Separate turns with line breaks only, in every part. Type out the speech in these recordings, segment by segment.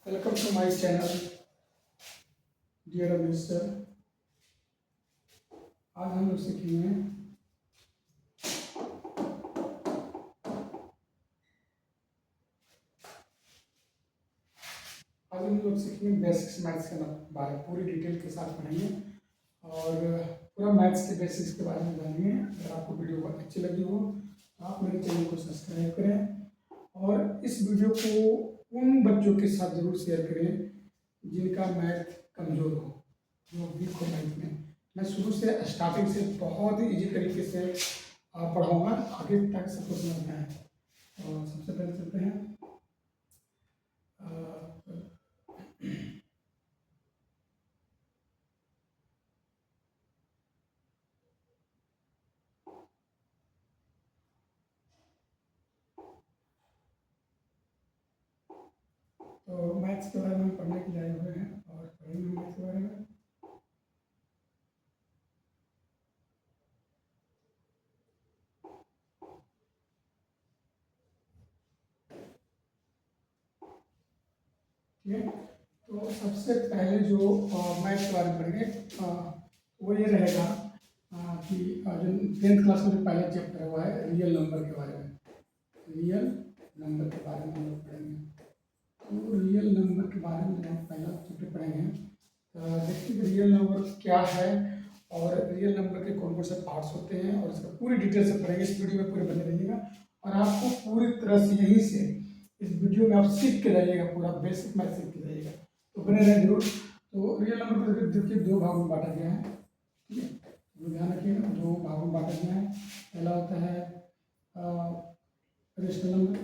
Welcome to my channel, dear mister. आज हम लोग सीखेंगे बेसिक्स मैथ्स के बारे में पूरी डिटेल के साथ पढ़ेंगे और पूरा मैथ्स के बेसिक्स के बारे में जानेंगे। अगर आपको वीडियो बहुत अच्छी लगी हो तो आप मेरे चैनल को सब्सक्राइब करें और इस वीडियो को उन बच्चों के साथ ज़रूर शेयर करें जिनका मैथ कमज़ोर हो, जो वीक हो मैथ में। मैं शुरू से स्टार्टिंग से बहुत ही इजी तरीके से पढ़ाऊँगा, आगे तक सबको समझ में आए। तो सबसे पहले चलते हैं तो मैथ्स के बारे में पढ़ने के लिए आए हुए हैं और पढ़ेंगे मैथ्स के बारे में। ठीक है, तो सबसे पहले जो मैथ्स के बारे में पढ़ेंगे वो ये रहेगा कि जो 10th क्लास में जो पहला चैप्टर हुआ है रियल नंबर के बारे में। रियल नंबर के बारे में हम लोग पढ़ेंगे। तो रियल नंबर के बारे में जब हम पहला चैप्टर पढ़ेंगे देखिए रियल नंबर क्या है और रियल नंबर के कौन कौन से पार्ट्स होते हैं और इसका पूरी डिटेल से पढ़ेंगे। इस वीडियो में पूरे बने रहिएगा और आपको पूरी तरह से यहीं से इस वीडियो में आप सीख के जाइएगा, पूरा बेसिक मैथ सीख के जाइएगा, तो बने रहे जरूर। तो रियल नंबर को देखिए दो भागों में बांटा गया है। ठीक है, तो ध्यान रखिएगा, दो भागों में बांटा गया है। पहला होता है रेशनल नंबर,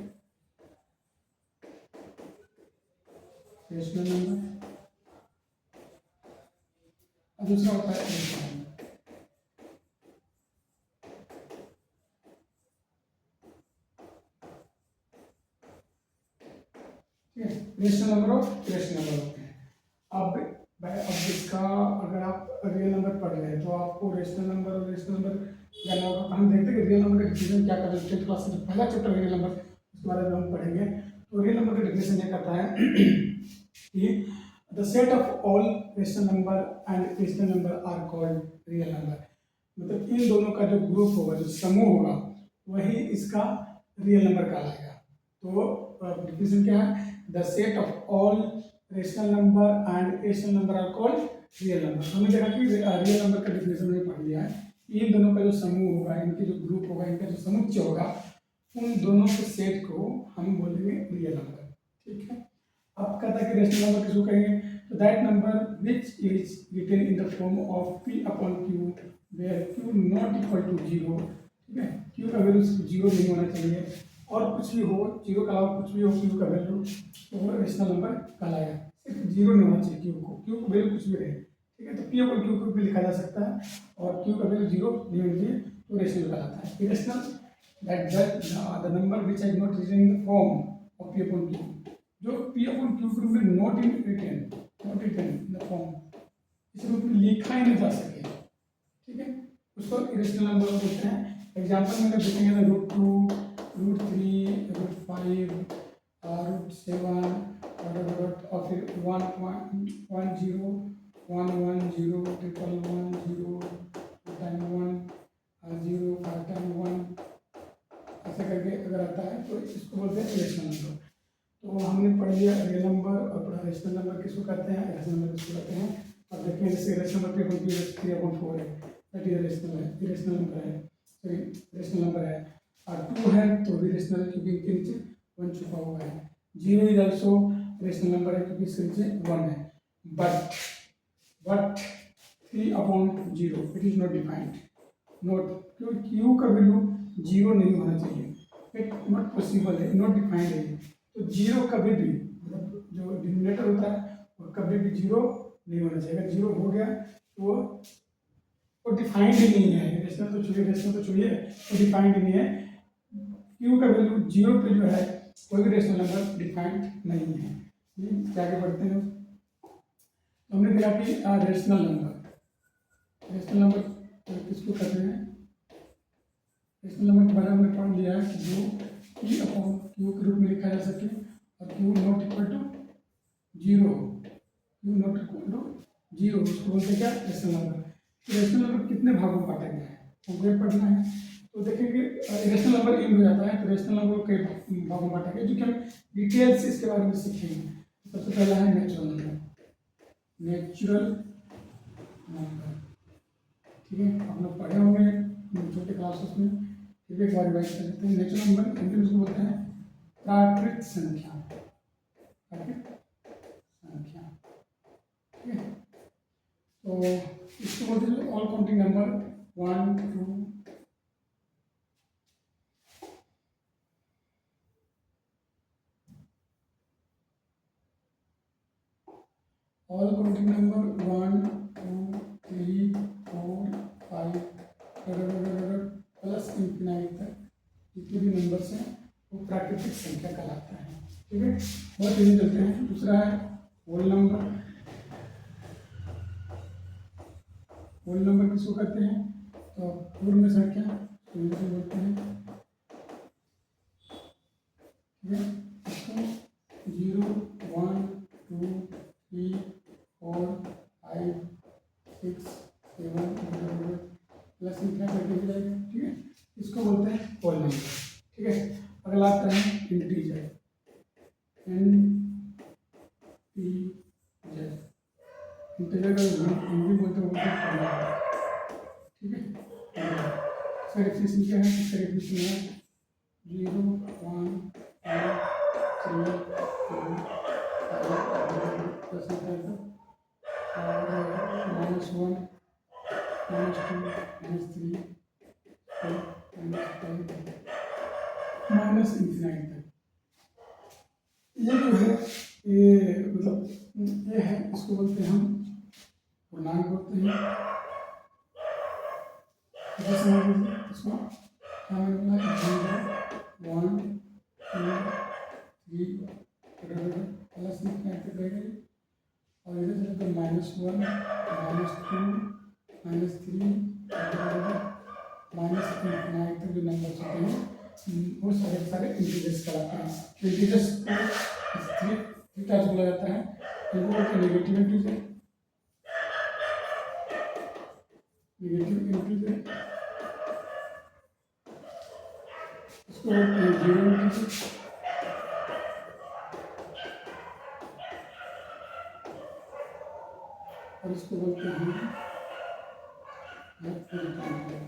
रेशनल नंबर, और दूसरा होता है रेशनल नंबर। ठीक है, रेशनल नंबर और रेशनल नंबर होते हैं। अब इसका अगर आप रियल नंबर पढ़ रहे हैं तो आपको रेशनल नंबर और रेशनल नंबर जानना होगा। हम देखते हैं कि रियल नंबर का डिफिनेशन क्या करता है। 10th क्लास में पहला चैप्टर रियल नंबर उसके बारे में हम पढ़ेंगे। तो रियल नंबर का डिफिनेशन क्या करता है कि the set of all rational number and rational number are called real number. मतलब इन दोनों का जो ग्रुप होगा, जो समूह होगा, वही इसका रियल नंबर कहलाएगा। तो डिफिनेशन क्या है? The set of all rational number and rational number are called real number. हमने देखा कि रियल नंबर का डिफिनेशन में पढ़ लिया है। इन दोनों का जो समूह होगा, इनके जो ग्रुप होगा, इनका जो समुच्चय होगा, उन दोनों के सेट को हम बोलेंगे रियल नंबर। ठीक है, अब कहता है कि रेशनल नंबर किसको कहेंगे? तो that number which is written in the form of p upon q where q not equal to 0। ठीक है, q का वैल्यू 0 नहीं होना चाहिए और कुछ भी हो, 0 के अलावा कुछ भी हो q का वैल्यू, तो वो रेशनल नंबर कहलाएगा। सिर्फ 0 नहीं होना चाहिए q का वैल्यू कुछ भी रहे। ठीक है, तो p अपॉन q को भी लिखा जा सकता है और q का वैल्यू 0 नहीं होना चाहिए तो रेशनल कहलाता है। Irrational that the number which is not written in the form of p upon q, जो p अपॉन q के रूप में not written in the form, इस रूप में लिखा ही नहीं जा सके। ठीक है, उसको इरेशनल नंबर बोलते हैं। एग्जांपल में देखेंगे ना √2, √3, √5, √7 और फिर 1.10, 110, 111, 0 5 1 ऐसे करके अगर आता है तो इसको बोलते हैं इरेशनल नंबर। तो हमने पढ़ लिया रियल नंबर और पढ़ा रेशनल नंबर किसको कहते हैं, रेशनल नंबर किसको कहते हैं। अब देखिए जैसे रेशनल नंबर 3/4 है, दैट इज रेशनल है, इरेशनल नंबर है, सॉरी रेशनल नंबर है। और 2 है तो भी रेशनल है क्योंकि इनके नीचे 1 छुपा हुआ है। 0 इज आल्सो रेशनल नंबर है क्योंकि इसके नीचे 1 है। But 3/0 it is not defined, not, क्योंकि क्यू का वैल्यू 0 नहीं होना चाहिए, इट नॉट पॉसिबल है, नॉट डिफाइंड है। तो 0 कभी भी, मतलब जो डिनोमिनेटर होता है वो कभी भी 0 नहीं होना चाहिए। अगर 0 हो गया तो वो डिफाइंड ही नहीं है। रेशनल तो छोड़िए, वो डिफाइंड ही नहीं है। क्यू का वैल्यू 0 पे जो है कोई भी रेशनल नंबर डिफाइंड नहीं है। क्या आगे बढ़ते हैं, तो हमने देखा कि रेशनल नंबर किसको कहते हैं। रेशनल नंबर के बारे में हमने पढ़ लिया है कि जो p अपॉन q के रूप में लिखा जा सके और q not equal to zero, Q not equal to zero, उसको बोलते हैं क्या, रेशनल नंबर। रेशनल नंबर कितने भागों में बांटा गया है हमको ये पढ़ना है। तो देखेंगे रेशनल नंबर इन हो जाता है, तो रेशनल नंबर को कई भागों में बांटा गया, जो कि हम डिटेल से इसके बारे में सीखेंगे। सबसे पहला है नेचुरल नंबर, नेचुरल नंबर, ठीक है, आप लोग पढ़े होंगे छोटे क्लासेस में, फिर एक बार रिवाइज कर लेते हैं। नेचुरल नंबर हिंदी में उसको बोलते हैं प्राकृत संख्या, प्राकृत संख्या, ठीक है। तो इसको बोलते हैं all counting number 1 2, all counting number 1 2 3 4 5 plus infinite तक जितने भी नंबर्स हैं वो प्राकृतिक संख्या कहलाता है, ठीक है। बहुत इजी चलते हैं। दूसरा है होल नंबर, होल नंबर किसको कहते हैं, तो पूर्ण संख्या इनको बोलते हैं, ठीक है। इसको 0 1 2 3 4 5 6 7 प्लस इतना करके भी जाएगा, ठीक है। इसको बोलते हैं होल नंबर, ठीक है। अगला आता है इंटीजर, इंटीजर का हिंदी बोलते हैं, ठीक है। इसका डेफिनेशन क्या है, इसका डेफिनेशन है 0 1 2 3 4 5 प्लस और -1 -2 -3 माइनस इंफिनाइट तक। ये जो है ये मतलब ये है, इसको बोलते हैं हम पूर्णांक बोलते हैं। इसको क्या मैंने बोला, 0 1 2 3 प्लस इंफिनाइट तक रहेगा, और इधर चले तो -1 -2 -3 माइनस इंफिनाइट तक जो नंबर्स होते हैं वो सारे सारे इंटीजर्स कहलाते हैं। इंटीजर्स को थ्री टाइप्स बोला जाता है, इनको बोलते हैं नेगेटिव इंटीजर, इसको बोलते हैं जीरो इंटीजर, और इसको बोलते हैं याद रखना है।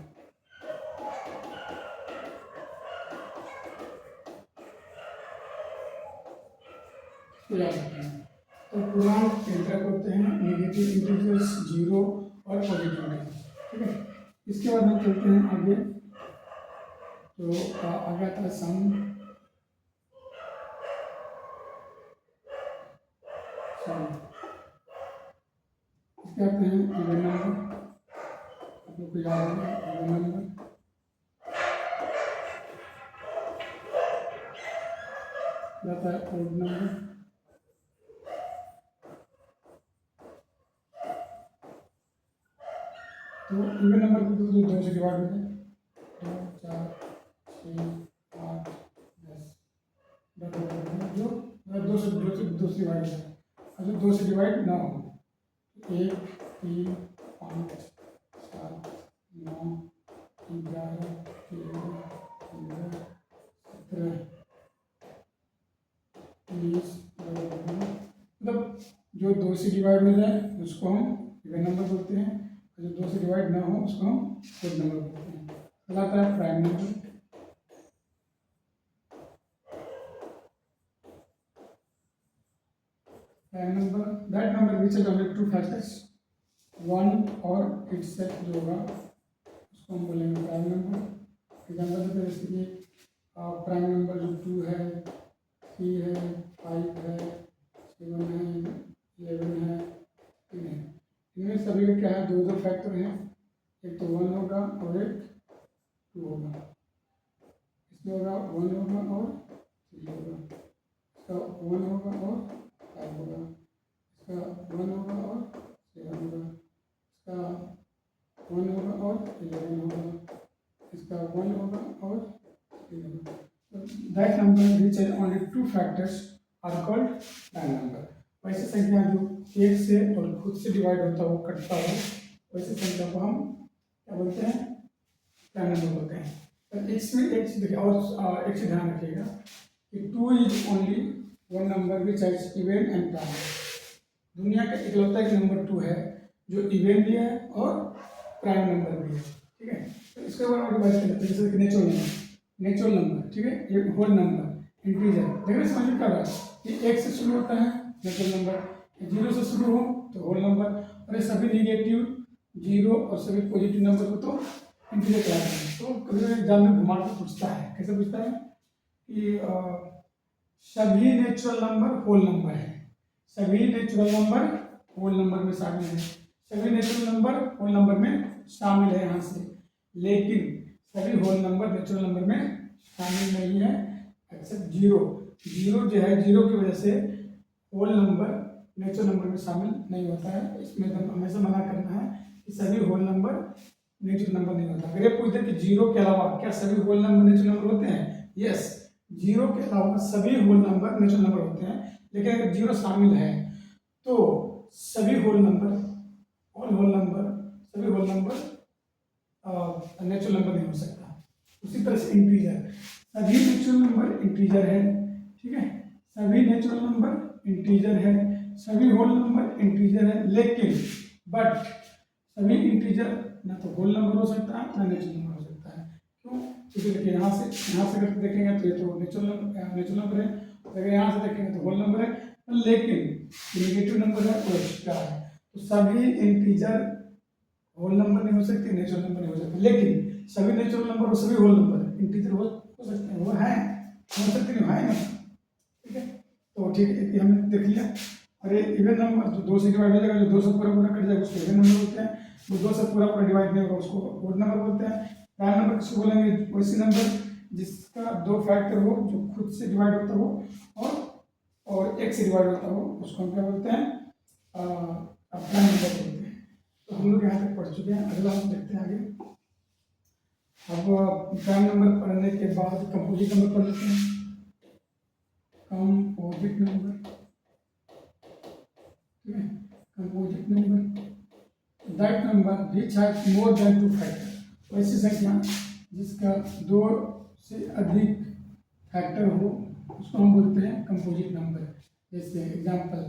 तो पूर्णांक इंटर करते हैं नेगेटिव इंटीजर्स, जीरो और पॉजिटिव इंटीजर्स, ठीक है। इसके बाद हम चलते हैं आगे, तो आगे आता है सम, इसके आते हैं इवन नंबर, आप लोग को याद है इवन नंबर, आता है ओड नंबर, तो इवन नंबर को तो 2 से डिवाइड हो जाए, 2 4 6 8 10 जो 2 से डिवाइड हो जाए, अगर 2 से डिवाइड ना हो, 1 3 5 7 9 11 13 15 17 20 मतलब जो 2 से डिवाइड हो जाए उसको हम इवन नंबर बोलते हैं, जो 2 से डिवाइड ना हो उसको हम ओड नंबर बोलते हैं। अगला आता है prime number, prime number that number which has only 2 factors 1 और इटसेल्फ जो होगा उसको हम बोलेंगे प्राइम नंबर। एग्जाम्पल देते हैं, जैसे कि प्राइम नंबर जो 2 है, 3 है, 5 है, 7 है, 11 है, 3 है, इनमें सभी का क्या है, 2 फैक्टर हैं, एक तो 1 होगा और एक 2 होगा, इसमें होगा 1 होगा और 3 होगा, इसका 1 होगा और 5 होगा, इसका 1 होगा और 7 होगा, इसका 1 होगा और 11 होगा, इसका 1 होगा और 3 होगा। That number which has only 2 factors are called prime number. वैसे संख्या जो एक से और खुद से डिवाइड होता हो, कटता हो, वैसे संख्या को हम क्या बोलते हैं? प्राइम नंबर बोलते हैं। तो इसमें एक चीज देखिए, और एक चीज ध्यान रखिएगा कि 2 is only one number which has even and prime. दुनिया का इकलौता एक नंबर 2 है जो इवन भी है और प्राइम नंबर भी है, ठीक है। तो इसके बारे में बात करते हैं, जैसे नेचुरल नंबर, नेचुरल नंबर, ठीक है, ये होल नंबर, इंटीजर। देखिए समझ में क्या रहा है कि एक से शुरू होता है नेचुरल नंबर, 0 से शुरू हो तो होल नंबर, और ये सभी निगेटिव 0 और सभी पॉजिटिव नंबर को तो इंटीजर कहते हैं। तो कभी एग्जाम में घुमा के पूछता है, कैसे पूछता है कि सभी नेचुरल नंबर होल नंबर है, सभी नेचुरल नंबर होल नंबर में शामिल है, सभी नेचुरल नंबर होल नंबर में शामिल है यहाँ से, लेकिन सभी होल नंबर नेचुरल नंबर में शामिल नहीं है एक्सेप्ट 0। 0 जो है, 0 की वजह से होल नंबर नेचुरल नंबर में शामिल नहीं होता है। इसमें हमेशा मना करना है कि सभी होल नंबर नेचुरल नंबर नहीं होता। अगर ये पूछते कि 0 के अलावा क्या सभी होल नंबर नेचुरल नंबर होते हैं? यस, 0 के अलावा सभी होल नंबर नेचुरल नंबर होते हैं, लेकिन अगर 0 शामिल है तो सभी whole number, all whole number, सभी होल नंबर नेचुरल नंबर नहीं हो सकता। उसी तरह से इंटीजर, सभी नेचुरल नंबर इंटीजर है, ठीक है, सभी नेचुरल नंबर इंटीजर है, सभी होल नंबर इंटीजर है, लेकिन बट सभी इंटीजर ना तो होल नंबर हो सकता है ना नेचुरल नंबर हो सकता है। क्यों? क्योंकि देखिए यहाँ से अगर देखेंगे तो ये तो नेचुरल नंबर है, अगर यहाँ से देखेंगे तो होल नंबर है, लेकिन नेगेटिव नंबर है तो एक्स्ट्रा है। तो सभी इंटीजर होल नंबर नहीं हो सकते, नेचुरल नंबर नहीं हो सकते, लेकिन सभी नेचुरल नंबर और सभी होल नंबर इंटीजर हो सकते हैं, वो है, हो सकते नहीं है ना, ठीक है। तो ठीक है, ये हमने देख लिया। और ये इवन नंबर जो 2 से डिवाइड हो जाएगा, जो 2 से पूरा पूरा कट जाएगा उसको इवन नंबर बोलते हैं, जो 2 से पूरा पूरा डिवाइड नहीं होगा उसको ओड नंबर बोलते हैं। प्राइम नंबर किसको बोलेंगे? वैसे नंबर जिसका 2 फैक्टर हो, जो खुद से डिवाइड होता हो और 1 से डिवाइड होता हो, उसको हम क्या बोलते हैं? प्राइम नंबर बोलते हैं। तो हम लोग यहाँ तक पढ़ चुके हैं, अगला हम देखते हैं आगे। अब प्राइम नंबर पढ़ने के बाद कंपोजिट नंबर पढ़ लेते हैं। कंपोजिट नंबर, ठीक है, composite number that number which has more than 2 factor. वैसी संख्या जिसका 2 से अधिक फैक्टर हो उसको हम बोलते हैं कंपोजिट नंबर। जैसे एग्जांपल,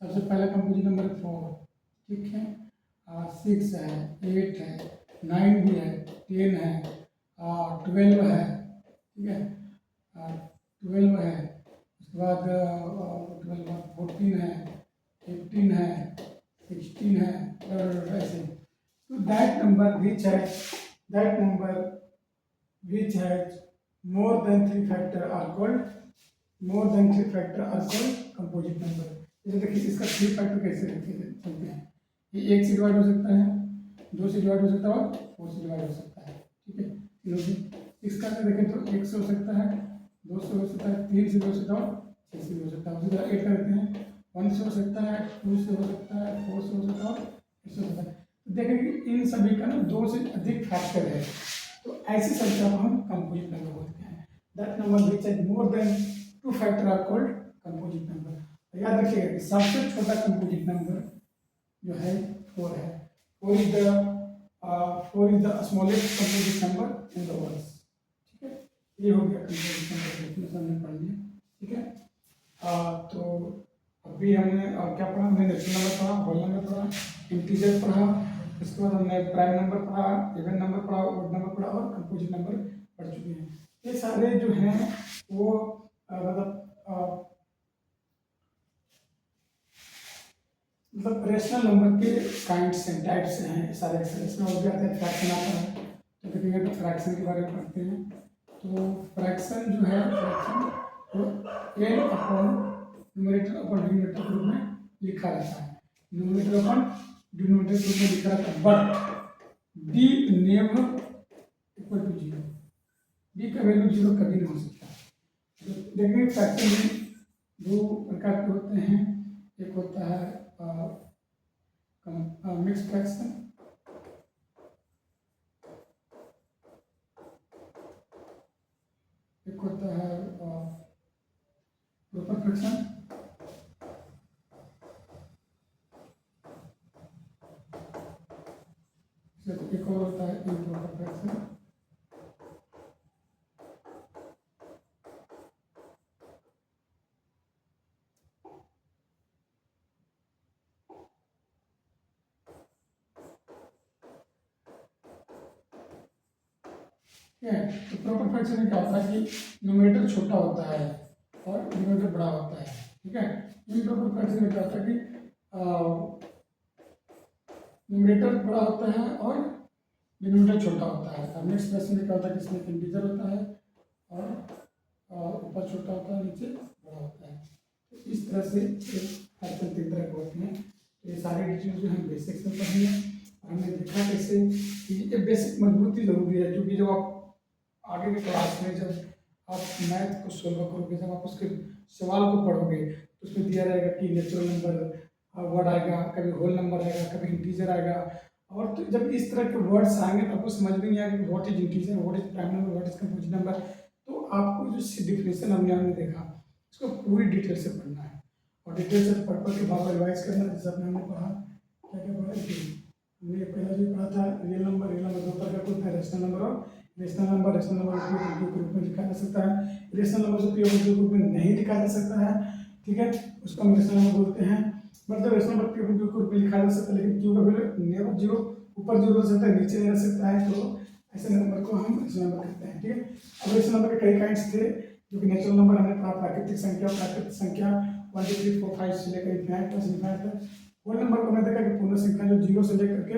सबसे पहला कंपोजिट नंबर 4, ठीक है, 6 है, 8 है, 9 भी है, 10 है, 12 है, ठीक है, 12 है, उसके बाद 12 14 है, 15 है, 16 है, और ऐसे। तो that number which has more than 3 factor are called composite number. जैसे देखिए इसका 3 फैक्टर कैसे चलते हैं, ये 1 से डिवाइड हो सकता है, 2 से डिवाइड हो सकता है और 4 से डिवाइड हो सकता है, ठीक है। इसका अगर देखें तो 1 से हो सकता है, 2 से हो सकता है, 3 से भी हो सकता है और 6 से भी हो सकता है। उसी तरह 8 का देते हैं, 1 से हो सकता है, 2 से हो सकता है, 4 से हो सकता है और 6 से हो सकता है। तो देखें कि इन सभी का ना 2 से अधिक फैक्टर है, तो ऐसी संख्या को हम कंपोजिट नंबर बोलते हैं। That number which has more than 2 factor are called composite number. याद रखिएगा कि सबसे छोटा कंपोजिट नंबर जो है 4 है। 4 is the smallest composite number in the world, ठीक है। ये हो गया कंपोजिट नंबर, डेफिनेशन हमने पढ़ लिया, ठीक है। तो अभी हमने क्या पढ़ा? हमने नेचुरल नंबर पढ़ा, होल नंबर पढ़ा, इंटीजर पढ़ा, इसके बाद हमने प्राइम नंबर पढ़ा, इवन नंबर पढ़ा, ऑड नंबर पढ़ा और कंपोजिट नंबर पढ़ चुके हैं। ये सारे जो हैं वो मतलब रेशनल नंबर के काइंड्स हैं, टाइप्स हैं, सारे इसमें हो गया था फ्रैक्शन आता है, तो देखिए तो फ्रैक्शन के बारे में पढ़ते हैं। तो फ्रैक्शन जो है, फ्रैक्शन तो N upon numerator upon denominator के रूप में लिखा रहता है, न्यूमरेटर अपॉन डिनोमिनेटर के रूप में लिखा रहता है, but D never equal to 0, D का वैल्यू 0 कभी नहीं हो सकता। तो देखिए फ्रैक्शन में 2 प्रकार के होते हैं, एक होता है मिक्स फ्रैक्शन, एक होता है प्रॉपर फ्रैक्शन, एक और होता है इम्प्रॉपर फ्रैक्शन। ठीक है, तो प्रॉपर फ्रैक्शन में क्या होता है कि न्यूमरेटर छोटा होता है और डिनोमिनेटर बड़ा होता है। ठीक है, इम्प्रॉपर फ्रैक्शन में क्या होता है कि न्यूमरेटर बड़ा होता है और डिनोमिनेटर छोटा होता है। और नेक्स्ट फ्रैक्शन में क्या होता है कि इसमें इंटीजर होता है और ऊपर छोटा होता है, नीचे बड़ा होता है। तो इस तरह से फ्रैक्शन 3 तरह के होते हैं। तो ये सारे डिटेल्स जो हम बेसिक्स में पढ़ेंगे। हमने देखा कैसे कि ये बेसिक मजबूती जरूरी है, क्योंकि जब आप आगे के क्लास में जब आप मैथ को सोल्व करोगे, जब आप उसके सवाल को पढ़ोगे तो उसमें दिया रहेगा कि नेचुरल नंबर वर्ड आएगा, कभी होल नंबर आएगा, कभी इंटीजर आएगा। और तो जब इस तरह के वर्ड्स आएंगे तो आपको समझ में नहीं आएगा कि what is integer, what is prime number, what is composite number. तो आपको जो डिफिनेशन हमने देखा इसको पूरी डिटेल से पढ़ना है और डिटेल से पढ़ के बाद रिवाइज करना। जैसे हमने पढ़ा क्या क्या पढ़ा कि हमने पहला जो पढ़ा था रियल नंबर दो प्रकार के होते हैं, रेशनल नंबर और रेशनल नंबर के रूप में लिखा जा सकता है। रेशनल नंबर जो पीओ के रूप में नहीं लिखा जा सकता है, ठीक है, उसको हम रेशनल नंबर बोलते हैं। मतलब रेशनल नंबर पीओ के रूप में लिखा जा सकता है, लेकिन क्यू का वैल्यू नेवर जीरो ऊपर जीरो हो सकता है, नीचे नहीं रह सकता है। तो ऐसे नंबर को हम रेशनल नंबर कहते हैं। ठीक है, अब रेशनल नंबर के कई काइंड्स थे, जो कि नेचुरल नंबर हमने पढ़ा, प्राकृतिक संख्या 1 2 3 4 5 से लेकर इनफाइनाइट प्लस इनफाइनाइट तक। होल नंबर को हमने देखा कि पूर्ण संख्या जो जीरो से लेकर के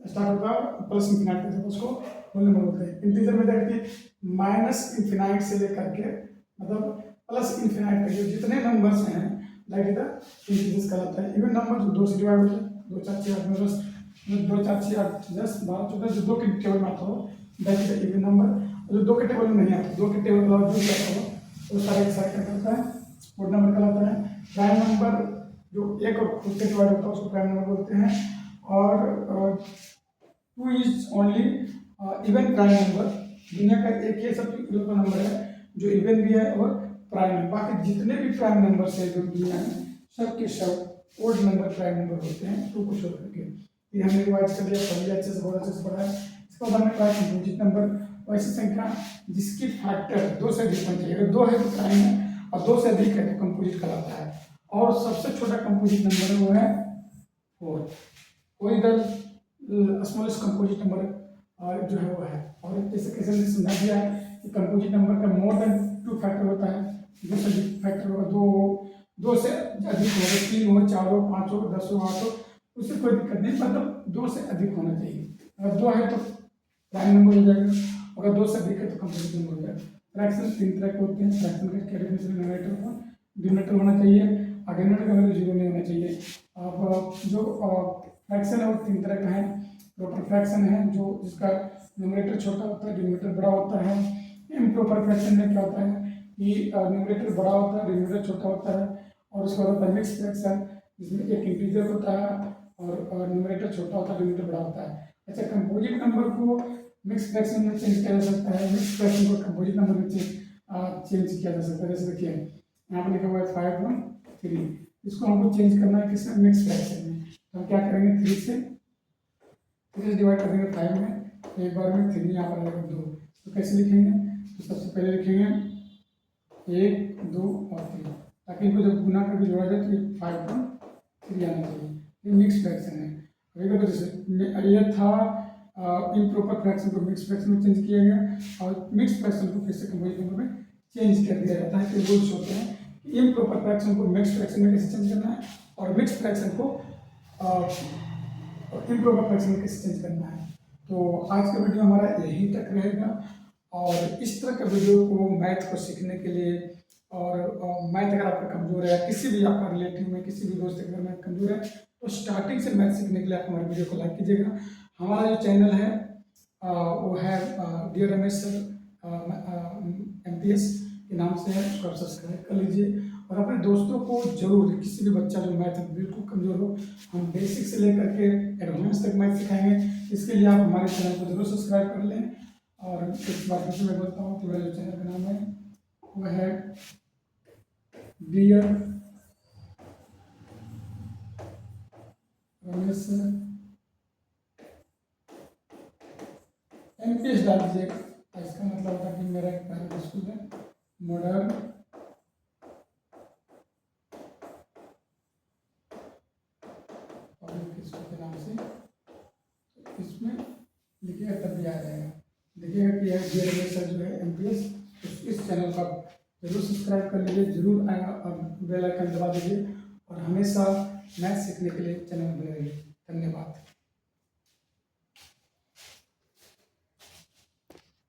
स्टार्ट होगा प्लस इनफिनाइट तक, उसको होल नंबर बोलते हैं। इंटीजर में देखते हैं माइनस इनफिनाइट से लेकर के मतलब प्लस इनफिनाइट तक जितने नंबर्स हैं दैट इज द इंटीजर्स कहलाता है। इवन नंबर जो 2 से डिवाइड होते हैं, 2 4 6 8 9 10, 2 4 6 8 10 12 14 जो 2 के टेबल में आता हो that is the even number. जो 2 के टेबल में नहीं आता, 2 के टेबल के अलावा जो आता हो वो सारे एक साथ क्या करता है, ओड नंबर कहलाता है। प्राइम नंबर जो एक और खुद से डिवाइड होता है उसको प्राइम नंबर बोलते हैं। और 2 is only even prime number. दुनिया का एक ही सब इक्वल नंबर है जो इवन भी है और प्राइम है। बाकी जितने भी प्राइम नंबर है जो दुनिया में सब के सब ओड नंबर प्राइम नंबर होते हैं, 2 को छोड़ करके। ये हमने रिवाइज कर लिया, पढ़ लिया अच्छे से, बहुत अच्छे से पढ़ा है। इसके बाद हमने पढ़ा कंपोजिट नंबर, वैसी संख्या जिसकी फैक्टर 2 से अधिक होनी चाहिए। अगर 2 है तो प्राइम है और 2 से अधिक है तो कंपोजिट कहलाता है। और सबसे छोटा कंपोजिट नंबर है वो है 4। कोई इधर स्मॉलेस्ट कंपोजिट नंबर जो है वो है। और जैसे कैसे हमने समझा दिया है कि कंपोजिट नंबर का मोर देन 2 फैक्टर होता है, 2 से अधिक फैक्टर होगा, 2 से अधिक होगा, 3 हो, 4 हो, 5 हो, 10 हो, 8 हो, उससे कोई दिक्कत नहीं, मतलब 2 से अधिक होना चाहिए। अगर 2 है तो प्राइम नंबर हो जाएगा, अगर 2 से अधिक है तो कंपोजिट नंबर हो जाएगा। फ्रैक्शन 3 तरह के होते हैं। फ्रैक्शन का क्या डेफिनेशन, न्यूमरेटर को डिनोमिनेटर होना चाहिए, डिनोमिनेटर का वैल्यू 0 नहीं होना चाहिए। अब जो फ्रैक्शन है वो 3 तरह का है। प्रॉपर फ्रैक्शन है जो जिसका न्यूमरेटर छोटा होता है, डिनोमिनेटर बड़ा होता है। इम्प्रॉपर फ्रैक्शन में क्या होता है कि न्यूमरेटर बड़ा होता है, डिनोमिनेटर छोटा होता है। और उसके बाद होता है मिक्स फ्रैक्शन, जिसमें एक इंटीजर होता है और न्यूमरेटर छोटा होता है, डिनोमिनेटर बड़ा होता है। अच्छा, कंपोजिट नंबर को मिक्स फ्रैक्शन में चेंज किया जा सकता है, मिक्स फ्रैक्शन को कंपोजिट नंबर में चेंज किया जा सकता है। जैसे देखिए यहाँ पर लिखा हुआ है 5 1 3, इसको हमको चेंज करना है किसमें, मिक्स फ्रैक्शन में। तो हम क्या करेंगे, 3 से डिवाइड कर देंगे 5 में, तो एक बार में 3 यहाँ पर आएगा 2। तो कैसे लिखेंगे, तो सबसे पहले लिखेंगे 1 2 और 3, ताकि इनको जब गुना करके जोड़ा जाए तो 5 1 3 आना चाहिए। ये मिक्स फ्रैक्शन है। अभी देखो जैसे ये था इम्प्रॉपर फ्रैक्शन को मिक्स फ्रैक्शन में चेंज किया गया और मिक्स फ्रैक्शन को फिर से कंपोजिट नंबर में चेंज कर दिया जाता है। तो रूल्स होते हैं कि इम्प्रॉपर फ्रैक्शन को मिक्स फ्रैक्शन में कैसे चेंज करना है और मिक्स फ्रैक्शन को इम्प्रॉपर फ्रैक्शन में कैसे चेंज करना है। तो आज का वीडियो हमारा यहीं तक रहेगा। और इस तरह का वीडियो को मैथ को सीखने के लिए और मैथ अगर आपका कमजोर है, किसी भी आपका रिलेटिव में किसी भी दोस्त अगर मैथ कमजोर है तो स्टार्टिंग से मैथ सीखने के लिए आप हमारे वीडियो को लाइक कीजिएगा। हमारा जो चैनल है वो है डियर रमेश सर MPS के नाम से है, उसको आप सब्सक्राइब कर लीजिए। और अपने दोस्तों को जरूर, किसी भी बच्चा जो मैथ में बिल्कुल कमजोर हो, हम बेसिक से लेकर के एडवांस तक मैथ सिखाएंगे। इसके लिए आप हमारे चैनल को जरूर सब्सक्राइब कर लें। और इस बात फिर मैं बोलता हूँ कि मेरा जो चैनल का नाम है वो है डियर रमेश MPS डाल दीजिएगा। इसका मतलब होता है कि मेरा एक प्राइवेट स्कूल है, मॉडर्न पब्लिक स्कूल के नाम से, इसमें लिखिएगा तब भी आ जाएगा। देखिएगा कि यह सर जो है MPS, इस चैनल का जरूर सब्सक्राइब कर लीजिए, जरूर आएगा और बेल आइकन दबा दीजिए और हमेशा मैथ सीखने के लिए चैनल बने रहिए। धन्यवाद।